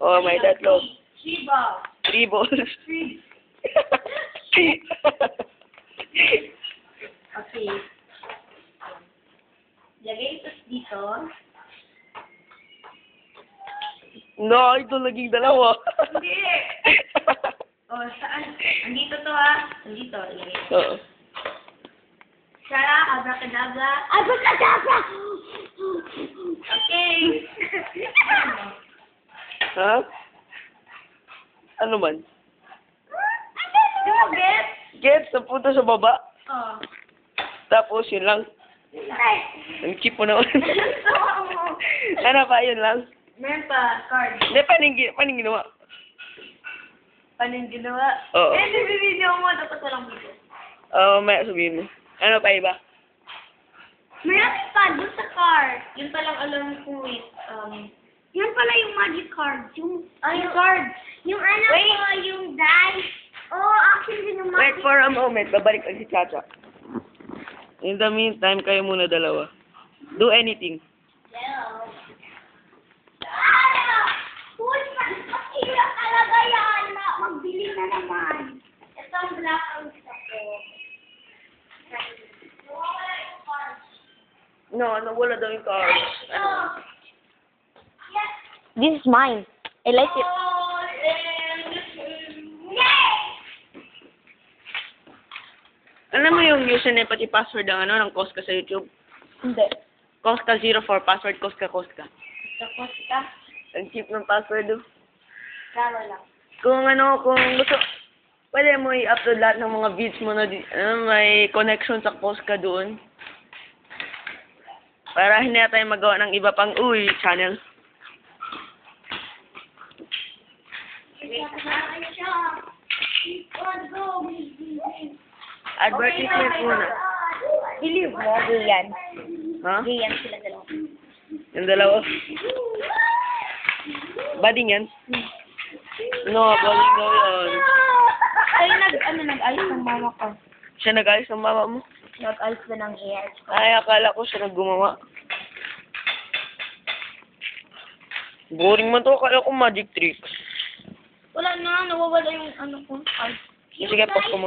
Oh, may tatlo. Shiba. 3 balls. Okay. Lagay ito dito. No, ito naging dalawa. Hindi. Oh, saan? Andito to ha. Andito. Ilagay. Oo. Shara, abracadabra. Abracadabra! Okay. Ha? Ano man? Di mo get? Get, napunta sa baba. Oh. Tapos, yun lang. Ay. Ang cheap mo naman. Ano pa, yun lang. Meron pa, card. Hindi, paning ginawa? Paano yung ginawa? Oo. Eh, video mo. Dapat walang video. Oo, may sabihin mo. Ano pa iba? Meron pa doon sa card. Yun palang alam ko wait. Yun pala yung magic card. Yung card. Yung ano ko, yung dice. Oh, actually yung Wait magic. for a moment. Babalik ang si Chacha. In the meantime, kayo muna dalawa. Do anything. Hello. Uy, pakira talaga yan na magbili na naman. Ito ang black ang gusto ko. Nawawala yung card. No, wala daw yung cards. Oh. Yes. This is mine. I like it. Alam mo yung username pati password ng ng Koska sa YouTube? Hindi. Koska04, password Koska. Tapos ka? Ang cheap ng password do. Karo lang. Kung gusto, pwede mo i-upload lahat ng mga vids mo na may connection sa Koska doon. Para hindi na tayo magawa ng iba pang channel. Advertisement muna. Believe mo, gay yan. Ha? Gay yan sila dalawa. Yung dalawa. Bading yan? No, bading daw yun. Kayo nag-ayos ng mama ko. Siya nag-ayos ng mama mo? Nag-ayos ba ng hair? Ay, akala ko siya naggumawa. Boring man to, akala ko magic tricks. Wala na, nawawala yung ano ko. Sige, post ko mo.